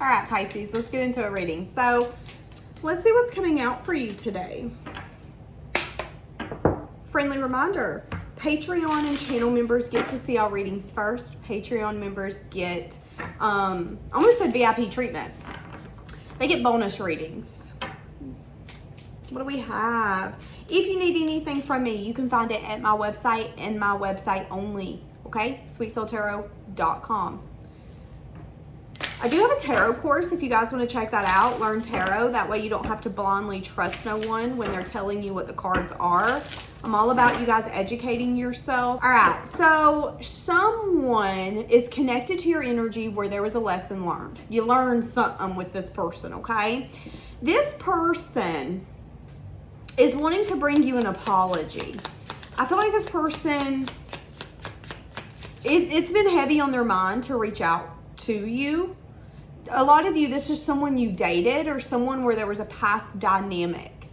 All right, Pisces, let's get into a reading. So let's see what's coming out for you today. Friendly reminder, Patreon and channel members get to see our readings first. Patreon members get, I almost said VIP treatment. They get bonus readings. What do we have? If you need anything from me, you can find it at my website and my website only. Okay, SweetSoulTarot.com. I do have a tarot course if you guys want to check that out. Learn tarot. That way you don't have to blindly trust no one when they're telling you what the cards are. I'm all about you guys educating yourself. All right, so someone is connected to your energy where there was a lesson learned. You learned something with this person, okay? This person is wanting to bring you an apology. I feel like this person, it's been heavy on their mind to reach out to you. A lot of you, this is someone you dated or someone where there was a past dynamic,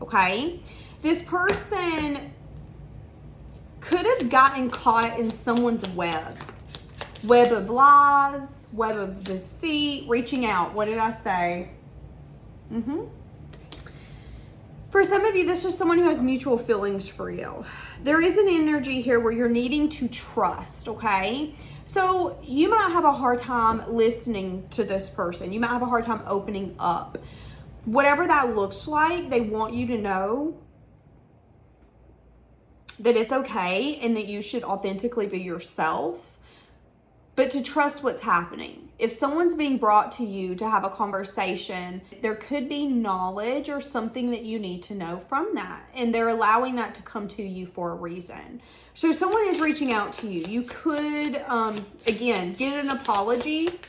okay? This person could have gotten caught in someone's web of lies, web of deceit, reaching out. What did I say? For some of you, this is someone who has mutual feelings for you. There is an energy here where you're needing to trust, okay? So you might have a hard time listening to this person. You might have a hard time opening up. Whatever that looks like, they want you to know that it's okay and that you should authentically be yourself, but to trust what's happening. If someone's being brought to you to have a conversation, there could be knowledge or something that you need to know from that. And they're allowing that to come to you for a reason. So someone is reaching out to you. You could, again, get an apology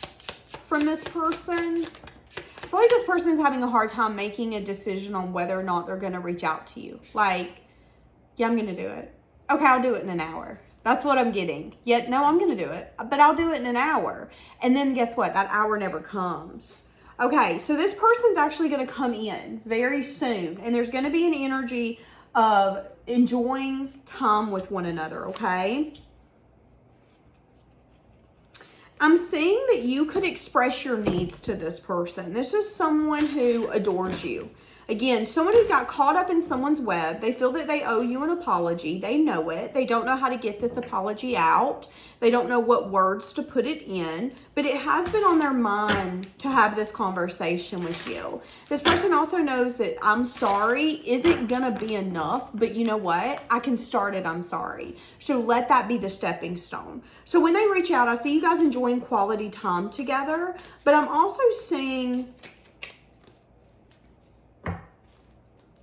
from this person. I feel like this person is having a hard time making a decision on whether or not they're going to reach out to you. Like, yeah, I'm going to do it. Okay, I'll do it in an hour. That's what I'm getting. Yet, no, I'm going to do it, but I'll do it in an hour. And then guess what? That hour never comes. Okay, so this person's actually going to come in very soon. And there's going to be an energy of enjoying time with one another, okay? I'm seeing that you could express your needs to this person. This is someone who adores you. Again, someone who's got caught up in someone's web. They feel that they owe you an apology. They know it. They don't know how to get this apology out. They don't know what words to put it in. But it has been on their mind to have this conversation with you. This person also knows that I'm sorry isn't going to be enough. But you know what? I can start it. I'm sorry. So let that be the stepping stone. So when they reach out, I see you guys enjoying quality time together. But I'm also seeing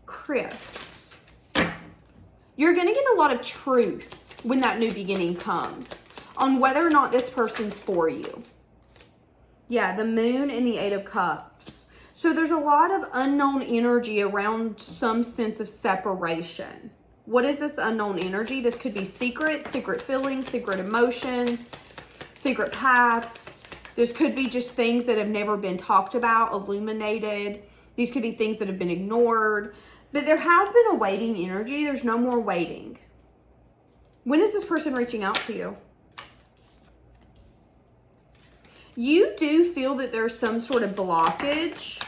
Chris, you're going to get a lot of truth when that new beginning comes on whether or not this person's for you. Yeah, the moon and the 8 of cups. So there's a lot of unknown energy around some sense of separation. What is this unknown energy? This could be secret feelings, secret emotions, secret paths. This could be just things that have never been talked about, illuminated. These could be things that have been ignored. But there has been a waiting energy. There's no more waiting. When is this person reaching out to you? You do feel that there's some sort of blockage.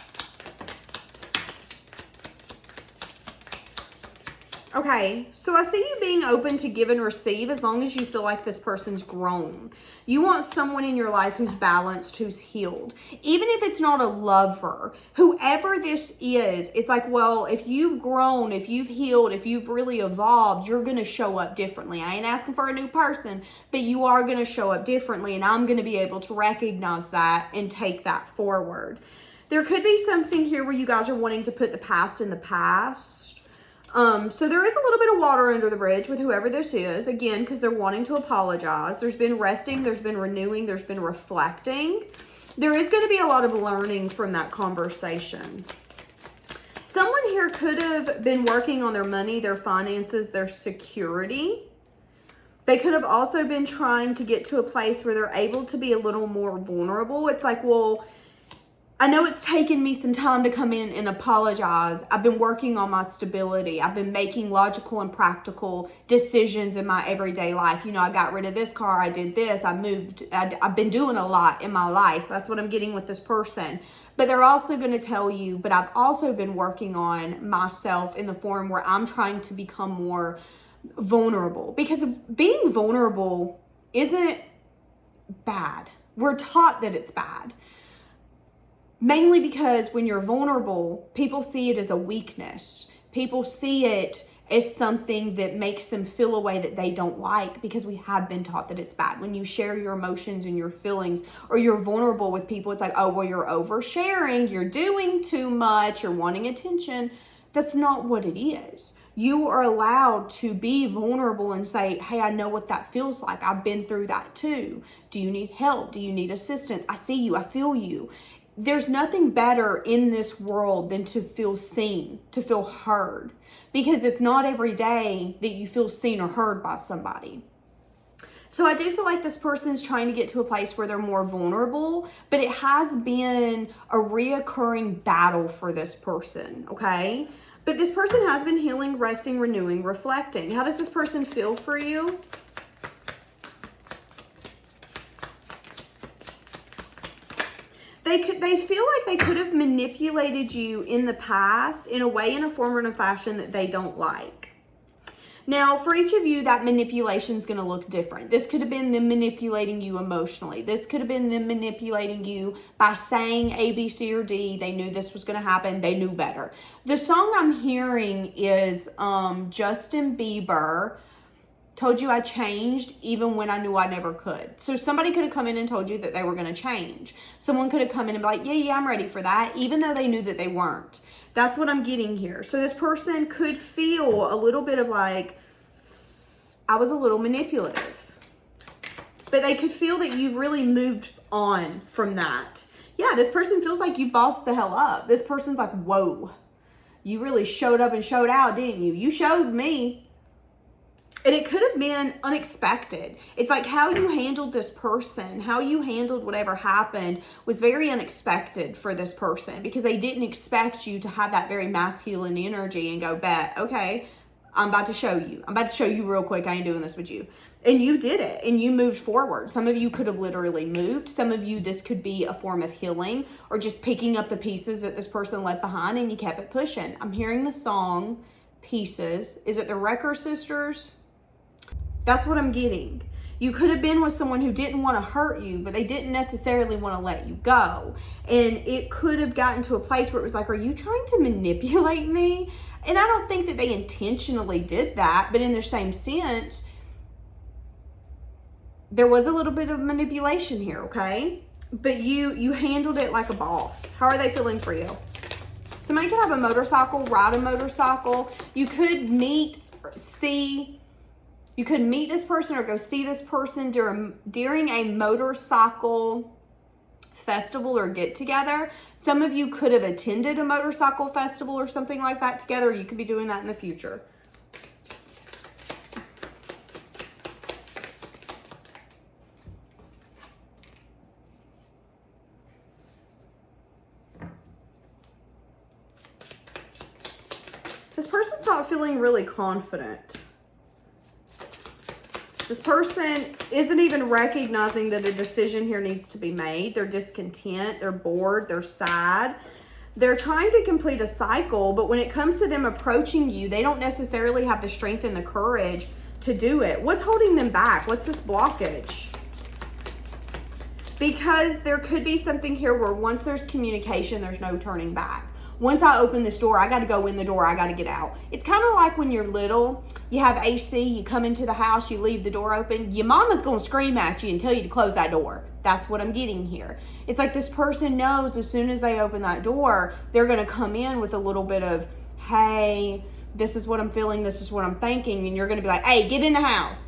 Okay, so I see you being open to give and receive as long as you feel like this person's grown. You want someone in your life who's balanced, who's healed. Even if it's not a lover, whoever this is, it's like, well, if you've grown, if you've healed, if you've really evolved, you're going to show up differently. I ain't asking for a new person, but you are going to show up differently, and I'm going to be able to recognize that and take that forward. There could be something here where you guys are wanting to put the past in the past. So there is a little bit of water under the bridge with whoever this is, again, because they're wanting to apologize. There's been resting, there's been renewing, there's been reflecting. There is going to be a lot of learning from that conversation. Someone here could have been working on their money, their finances, their security. They could have also been trying to get to a place where they're able to be a little more vulnerable. It's like, well, I know it's taken me some time to come in and apologize. I've been working on my stability. I've been making logical and practical decisions in my everyday life. You know, I got rid of this car. I did this. I moved. I've been doing a lot in my life. That's what I'm getting with this person. But they're also going to tell you, but I've also been working on myself in the form where I'm trying to become more vulnerable. Because being vulnerable isn't bad. We're taught that it's bad. Mainly because when you're vulnerable, people see it as a weakness. People see it as something that makes them feel a way that they don't like, because we have been taught that it's bad. When you share your emotions and your feelings, or you're vulnerable with people, it's like, oh, well, you're oversharing, you're doing too much, you're wanting attention. That's not what it is. You are allowed to be vulnerable and say, hey, I know what that feels like. I've been through that too. Do you need help? Do you need assistance? I see you. I feel you. There's nothing better in this world than to feel seen, to feel heard, because it's not every day that you feel seen or heard by somebody. So I do feel like this person's trying to get to a place where they're more vulnerable, but it has been a reoccurring battle for this person, okay? But this person has been healing, resting, renewing, reflecting. How does this person feel for you? They feel like they could have manipulated you in the past in a way, in a form, or in a fashion that they don't like. Now, for each of you, that manipulation is going to look different. This could have been them manipulating you emotionally. This could have been them manipulating you by saying A, B, C, or D. They knew this was going to happen. They knew better. The song I'm hearing is Justin Bieber, Told You I Changed Even When I Knew I Never Could. So somebody could have come in and told you that they were going to change. Someone could have come in and be like, yeah, I'm ready for that, even though they knew that they weren't. That's what I'm getting here. So this person could feel a little bit of like, I was a little manipulative. But they could feel that you've really moved on from that. Yeah, this person feels like you bossed the hell up. This person's like, whoa, you really showed up and showed out, didn't you? You showed me. And it could have been unexpected. It's like how you handled this person, how you handled whatever happened was very unexpected for this person, because they didn't expect you to have that very masculine energy and go, bet, okay, I'm about to show you. I'm about to show you real quick. I ain't doing this with you. And you did it, and you moved forward. Some of you could have literally moved. Some of you, this could be a form of healing, or just picking up the pieces that this person left behind and you kept it pushing. I'm hearing the song Pieces. Is it the Wrecker Sisters? That's what I'm getting. You could have been with someone who didn't want to hurt you, but they didn't necessarily want to let you go. And it could have gotten to a place where it was like, are you trying to manipulate me? And I don't think that they intentionally did that, but in the same sense, there was a little bit of manipulation here, okay? But you handled it like a boss. How are they feeling for you? Somebody could have a motorcycle, ride a motorcycle. You could meet this person or go see this person during a motorcycle festival or get together. Some of you could have attended a motorcycle festival or something like that together. You could be doing that in the future. This person's not feeling really confident. This person isn't even recognizing that a decision here needs to be made. They're discontent, they're bored, they're sad. They're trying to complete a cycle, but when it comes to them approaching you, they don't necessarily have the strength and the courage to do it. What's holding them back? What's this blockage? Because there could be something here where once there's communication, there's no turning back. Once I open this door, I got to go in the door. I got to get out. It's kind of like when you're little, you have AC, you come into the house, you leave the door open. Your mama's going to scream at you and tell you to close that door. That's what I'm getting here. It's like this person knows as soon as they open that door, they're going to come in with a little bit of, hey, this is what I'm feeling. This is what I'm thinking. And you're going to be like, hey, get in the house.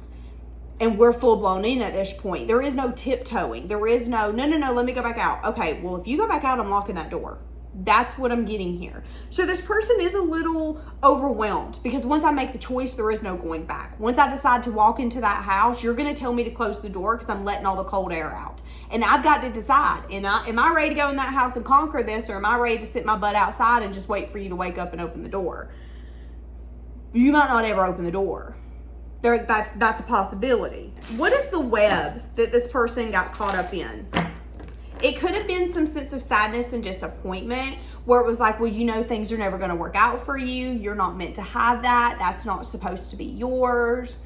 And we're full blown in at this point. There is no tiptoeing. There is no, let me go back out. Okay, well, if you go back out, I'm locking that door. That's what I'm getting here. So this person is a little overwhelmed because once I make the choice, there is no going back. Once I decide to walk into that house, you're going to tell me to close the door because I'm letting all the cold air out. And I've got to decide, am I ready to go in that house and conquer this, or am I ready to sit my butt outside and just wait for you to wake up and open the door? You might not ever open the door. That's a possibility. What is the web that this person got caught up in? It could have been some sense of sadness and disappointment where it was like, well, you know, things are never going to work out for you. You're not meant to have that. That's not supposed to be yours.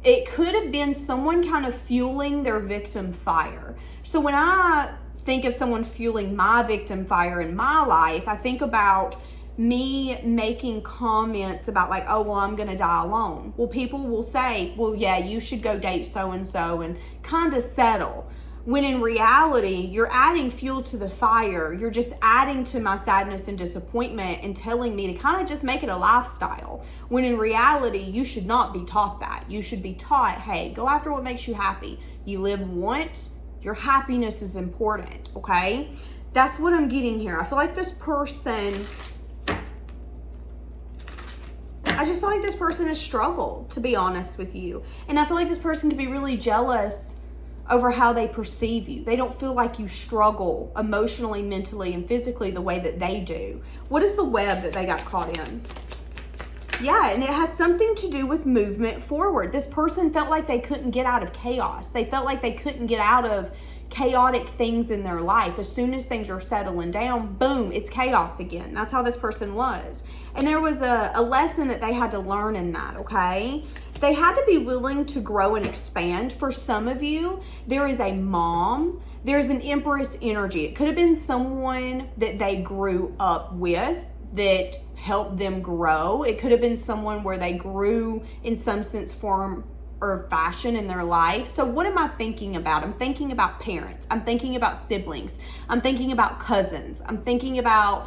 It could have been someone kind of fueling their victim fire. So when I think of someone fueling my victim fire in my life, I think about me making comments about like, oh, well, I'm going to die alone. Well, people will say, well, yeah, you should go date so-and-so and kind of settle. When in reality, you're adding fuel to the fire. You're just adding to my sadness and disappointment and telling me to kind of just make it a lifestyle. When in reality, you should not be taught that. You should be taught, hey, go after what makes you happy. You live once, your happiness is important, okay? That's what I'm getting here. I feel like this person, I just feel like this person has struggled, to be honest with you. And I feel like this person can be really jealous over how they perceive you. They don't feel like you struggle emotionally, mentally, and physically the way that they do. What is the web that they got caught in? Yeah, and it has something to do with movement forward. This person felt like they couldn't get out of chaos. They felt like they couldn't get out of chaotic things in their life. As soon as things are settling down, boom, it's chaos again. That's how this person was. And there was a lesson that they had to learn in that, okay? They had to be willing to grow and expand. For some of you, there is a mom, there's an empress energy. It could have been someone that they grew up with that helped them grow. It could have been someone where they grew in some sense, form, or fashion in their life. So what am I thinking about? I'm thinking about parents. I'm thinking about siblings. I'm thinking about cousins. I'm thinking about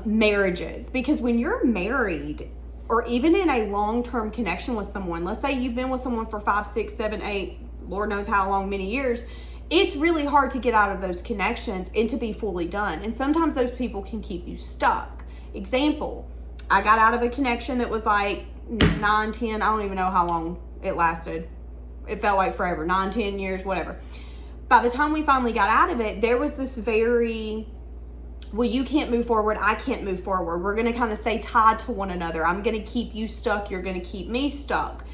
marriages. Because when you're married, or even in a long-term connection with someone, let's say you've been with someone for 5, 6, 7, 8, Lord knows how long, many years, it's really hard to get out of those connections and to be fully done. And sometimes those people can keep you stuck. Example, I got out of a connection that was like 9, 10, I don't even know how long it lasted. It felt like forever, 9, 10 years, whatever. By the time we finally got out of it, there was this very, well, you can't move forward, I can't move forward. We're going to kind of stay tied to one another. I'm going to keep you stuck, you're going to keep me stuck.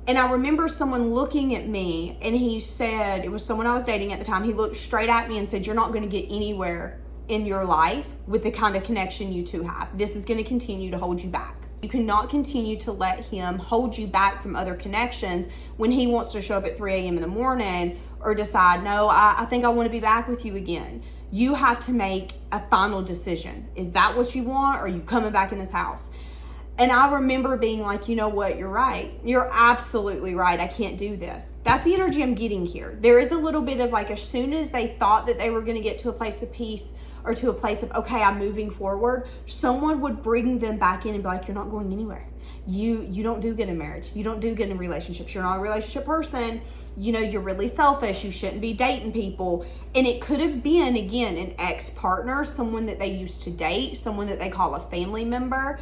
And I remember someone looking at me and he said, it was someone I was dating at the time, he looked straight at me and said, you're not going to get anywhere in your life with the kind of connection you two have. This is going to continue to hold you back. You cannot continue to let him hold you back from other connections when he wants to show up at 3 a.m. in the morning or decide, no, I think I want to be back with you again. You have to make a final decision. Is that what you want, or are you coming back in this house? And I remember being like, you know what, you're right. You're absolutely right. I can't do this. That's the energy I'm getting here. There is a little bit of like, as soon as they thought that they were going to get to a place of peace or to a place of, okay, I'm moving forward, someone would bring them back in and be like, you're not going anywhere. You don't do good in marriage. You don't do good in relationships. You're not a relationship person. You know, you're really selfish. You shouldn't be dating people. And it could have been, again, an ex-partner, someone that they used to date, someone that they call a family member.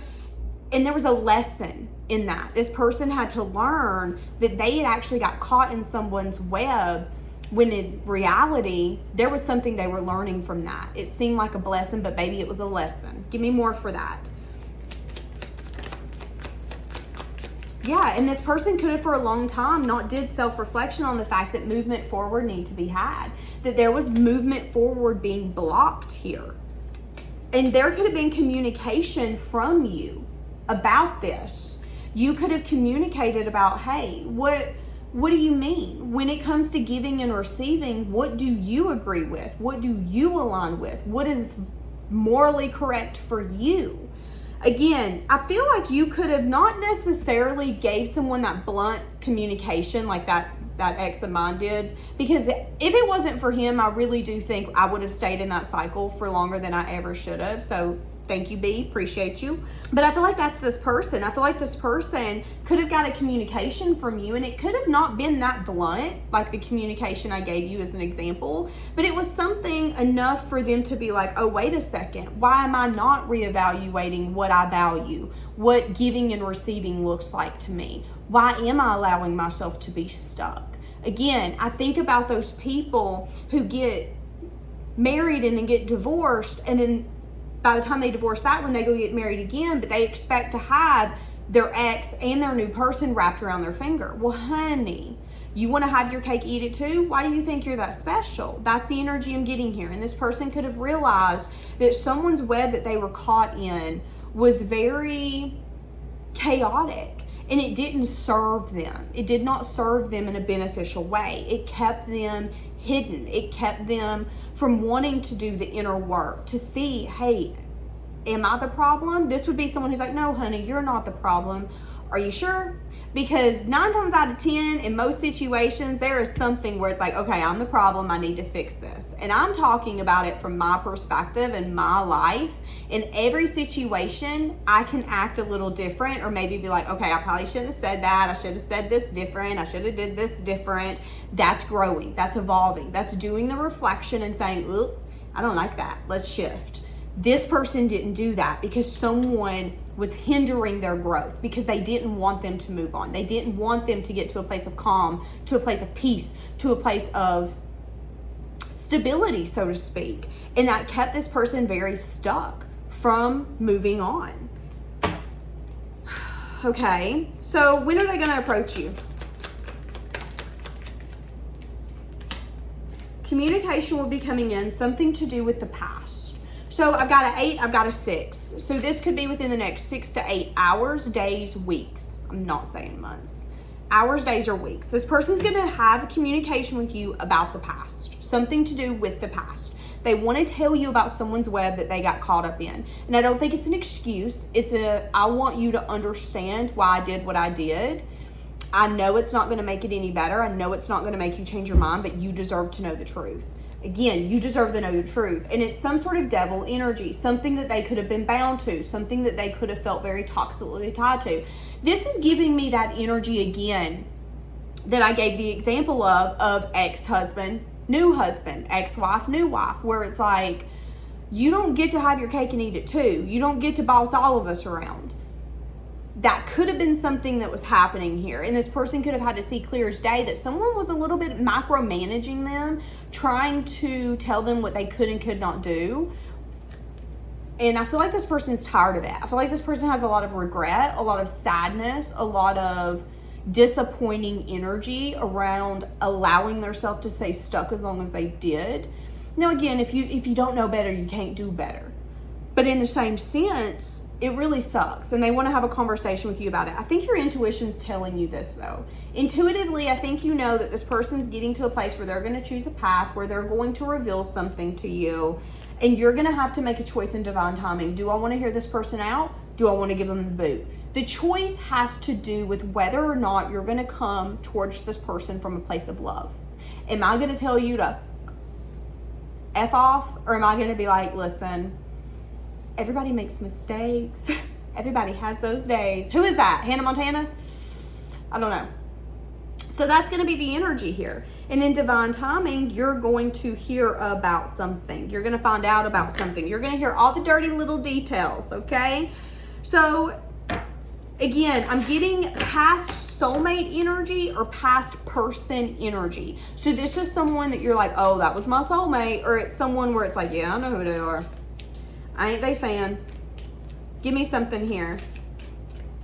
And there was a lesson in that. This person had to learn that they had actually got caught in someone's web, when in reality, there was something they were learning from that. It seemed like a blessing, but baby, it was a lesson. Give me more for that. Yeah, and this person could have for a long time not did self-reflection on the fact that movement forward need to be had. That there was movement forward being blocked here. And there could have been communication from you about this. You could have communicated about, hey, what do you mean? When it comes to giving and receiving, what do you agree with? What do you align with? What is morally correct for you? Again, I feel like you could have not necessarily gave someone that blunt communication like that ex of mine did, because if it wasn't for him, I really do think I would have stayed in that cycle for longer than I ever should have. So Thank you, B. Appreciate you. But I feel like that's this person. I feel like this person could have got a communication from you, and it could have not been that blunt, like the communication I gave you as an example, but it was something enough for them to be like, oh, wait a second. Why am I not reevaluating what I value, what giving and receiving looks like to me? Why am I allowing myself to be stuck? Again, I think about those people who get married and then get divorced, and then by the time they divorce that one, they go get married again, but they expect to have their ex and their new person wrapped around their finger. Well, honey, you want to have your cake, eat it too? Why do you think you're that special? That's the energy I'm getting here. And this person could have realized that someone's web that they were caught in was very chaotic, and it didn't serve them. It did not serve them in a beneficial way. It kept them hidden. It kept them from wanting to do the inner work, to see, hey, am I the problem? This would be someone who's like, no, honey, you're not the problem. Are you sure? Because 9 times out of 10, in most situations, there is something where it's like, okay, I'm the problem. I need to fix this. And I'm talking about it from my perspective and my life. In every situation, I can act a little different, or maybe be like, okay, I probably shouldn't have said that. I should have said this different. I should have did this different. That's growing. That's evolving. That's doing the reflection and saying, oop, I don't like that. Let's shift. This person didn't do that because someone was hindering their growth, because they didn't want them to move on. They didn't want them to get to a place of calm, to a place of peace, to a place of stability, so to speak. And that kept this person very stuck from moving on. Okay, so when are they going to approach you? Communication will be coming in, something to do with the past. So I've got an 8, I've got a 6. So this could be within the next 6 to 8 hours, days, weeks. I'm not saying months. Hours, days, or weeks. This person's going to have communication with you about the past. Something to do with the past. They want to tell you about someone's web that they got caught up in. And I don't think it's an excuse. I want you to understand why I did what I did. I know it's not going to make it any better. I know it's not going to make you change your mind, but you deserve to know the truth. Again, you deserve to know the truth. And it's some sort of devil energy, something that they could have been bound to, something that they could have felt very toxically tied to. This is giving me that energy again that I gave the example of ex-husband, new husband, ex-wife, new wife, where it's like, you don't get to have your cake and eat it too. You don't get to boss all of us around. That could have been something that was happening here. And this person could have had to see clear as day that someone was a little bit micromanaging them, trying to tell them what they could and could not do. And I feel like this person is tired of it. I feel like this person has a lot of regret, a lot of sadness, a lot of disappointing energy around allowing themselves to stay stuck as long as they did. Now, again, if you don't know better, you can't do better. But in the same sense, it really sucks, and they want to have a conversation with you about it. I think your intuition's telling you this, though. Intuitively, I think you know that this person's getting to a place where they're going to choose a path, where they're going to reveal something to you, and you're going to have to make a choice in divine timing. Do I want to hear this person out? Do I want to give them the boot? The choice has to do with whether or not you're going to come towards this person from a place of love. Am I going to tell you to F off, or am I going to be like, listen, everybody makes mistakes. Everybody has those days. Who is that? Hannah Montana? I don't know. So that's going to be the energy here. And in divine timing, you're going to hear about something. You're going to find out about something. You're going to hear all the dirty little details, okay? So again, I'm getting past soulmate energy or past person energy. So this is someone that you're like, oh, that was my soulmate. Or it's someone where it's like, yeah, I know who they are. I ain't they fan. Give me something here.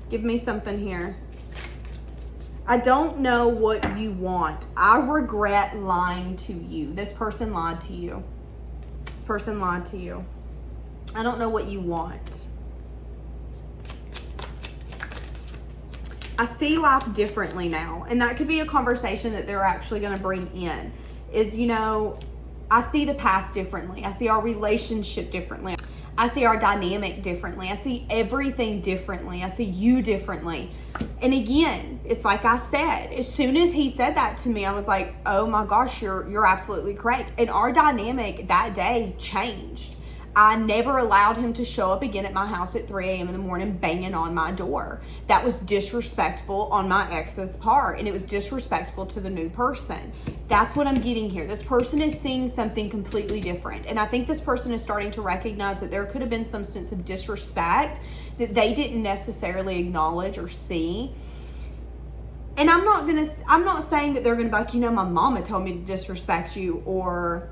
Give me something here. I don't know what you want. I regret lying to you. This person lied to you. This person lied to you. I don't know what you want. I see life differently now. And that could be a conversation that they're actually going to bring in. Is, you know, I see the past differently. I see our relationship differently. I see our dynamic differently. I see everything differently. I see you differently. And again, it's like I said, as soon as he said that to me, I was like, oh my gosh, you're absolutely correct. And our dynamic that day changed. I never allowed him to show up again at my house at 3 a.m. in the morning banging on my door. That was disrespectful on my ex's part, and it was disrespectful to the new person. That's what I'm getting here. This person is seeing something completely different, and I think this person is starting to recognize that there could have been some sense of disrespect that they didn't necessarily acknowledge or see. And I'm not saying that they're gonna be like, you know, my mama told me to disrespect you, or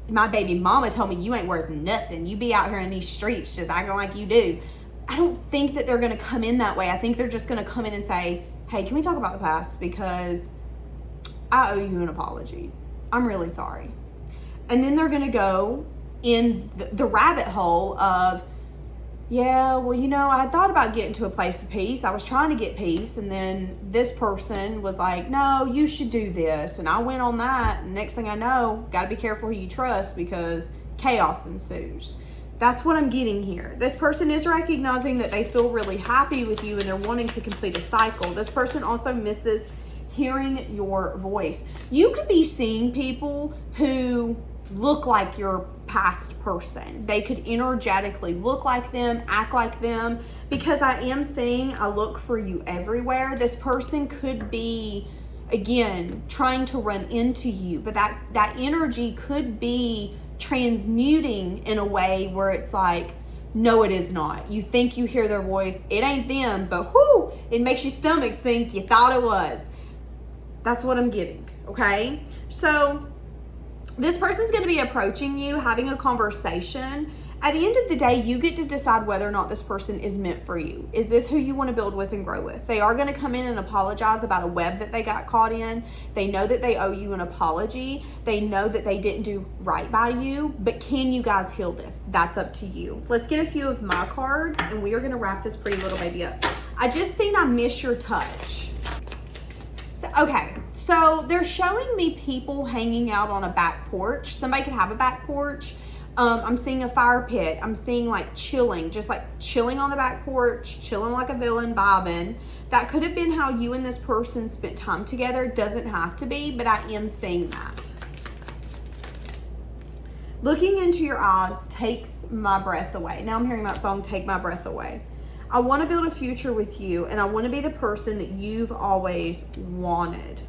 my baby mama told me you ain't worth nothing. You be out here in these streets just acting like you do. I don't think that they're gonna come in that way. I think they're just gonna come in and say, hey, can we talk about the past? Because I owe you an apology. I'm really sorry. And then they're gonna go in the rabbit hole of, yeah, well, you know, I thought about getting to a place of peace. I was trying to get peace, and then this person was like, no, you should do this. And I went on that, and next thing I know, got to be careful who you trust because chaos ensues. That's what I'm getting here. This person is recognizing that they feel really happy with you and they're wanting to complete a cycle. This person also misses hearing your voice. You could be seeing people who look like your past person. They could energetically look like them, act like them, because I am seeing I look for you everywhere. This person could be, again, trying to run into you, but that energy could be transmuting in a way where it's like, no, it is not. You think you hear their voice, it ain't them, but whoo, it makes your stomach sink. You thought it was. That's what I'm getting, okay? So this person's going to be approaching you, having a conversation. At the end of the day, you get to decide whether or not this person is meant for you. Is this who you want to build with and grow with? They are going to come in and apologize about a web that they got caught in. They know that they owe you an apology. They know that they didn't do right by you, but can you guys heal this? That's up to you. Let's get a few of my cards, and we are going to wrap this pretty little baby up. I just seen I miss your touch. Okay, so they're showing me people hanging out on a back porch. Somebody could have a back porch. I'm seeing a fire pit. I'm seeing like chilling, just like chilling on the back porch, chilling like a villain, vibing. That could have been how you and this person spent time together. Doesn't have to be, but I am seeing that. Looking into your eyes takes my breath away. Now I'm hearing that song, Take My Breath Away. I want to build a future with you, and I want to be the person that you've always wanted.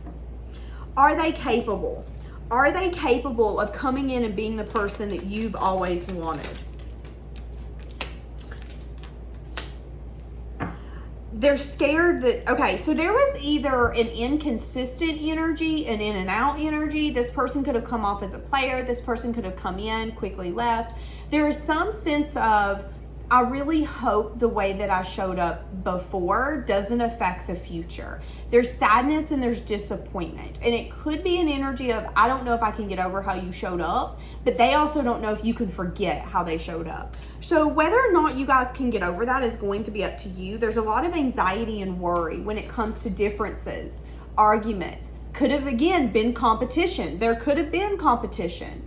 Are they capable? Are they capable of coming in and being the person that you've always wanted? They're scared that, okay, so there was either an inconsistent energy, an in and out energy. This person could have come off as a player. This person could have come in, quickly left. There is some sense of, I really hope the way that I showed up before doesn't affect the future. There's sadness and there's disappointment. And it could be an energy of, I don't know if I can get over how you showed up, but they also don't know if you can forget how they showed up. So whether or not you guys can get over that is going to be up to you. There's a lot of anxiety and worry when it comes to differences, arguments. Could have, again, been competition. There could have been competition.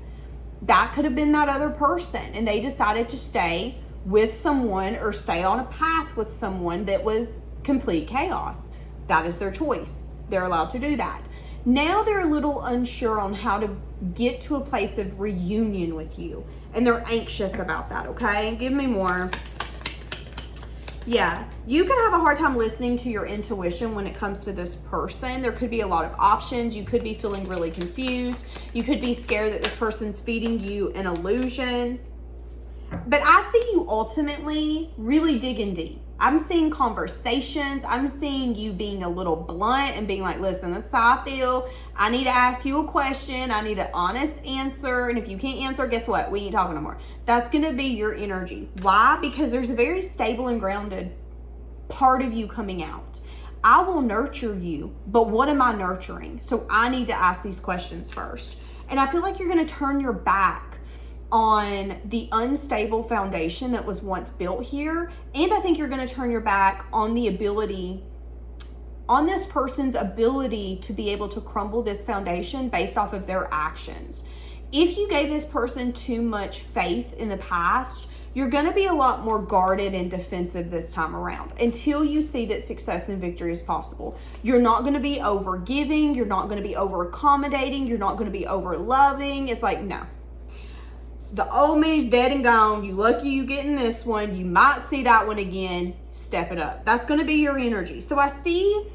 That could have been that other person, and they decided to stay with someone or stay on a path with someone that was complete chaos. That is their choice. They're allowed to do that. Now they're a little unsure on how to get to a place of reunion with you, and they're anxious about that, okay? Give me more. Yeah, you could have a hard time listening to your intuition when it comes to this person. There could be a lot of options. You could be feeling really confused. You could be scared that this person's feeding you an illusion. But I see you ultimately really digging deep. I'm seeing conversations. I'm seeing you being a little blunt and being like, listen, this is how I feel. I need to ask you a question. I need an honest answer. And if you can't answer, guess what? We ain't talking no more. That's going to be your energy. Why? Because there's a very stable and grounded part of you coming out. I will nurture you, but what am I nurturing? So I need to ask these questions first. And I feel like you're going to turn your back on the unstable foundation that was once built here. And I think you're going to turn your back on the ability, on this person's ability to be able to crumble this foundation based off of their actions. If you gave this person too much faith in the past, you're going to be a lot more guarded and defensive this time around until you see that success and victory is possible. You're not going to be over giving. You're not going to be over accommodating. You're not going to be over loving. It's like, no. the old me's dead and gone. You lucky you getting this one. You might see that one again. Step it up. That's going to be your energy. So I see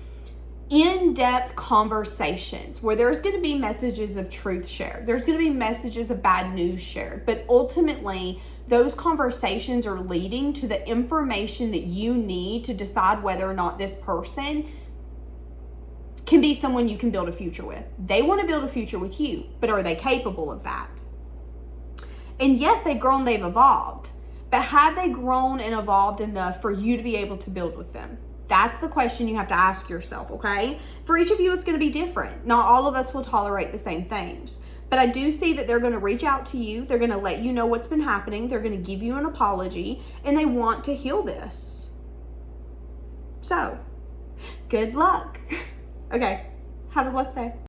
in-depth conversations where there's going to be messages of truth shared. There's going to be messages of bad news shared. But ultimately, those conversations are leading to the information that you need to decide whether or not this person can be someone you can build a future with. They want to build a future with you, but are they capable of that? And yes, they've grown, they've evolved. But have they grown and evolved enough for you to be able to build with them? That's the question you have to ask yourself, okay? For each of you, it's going to be different. Not all of us will tolerate the same things. But I do see that they're going to reach out to you. They're going to let you know what's been happening. They're going to give you an apology. And they want to heal this. So, good luck. Okay, have a blessed day.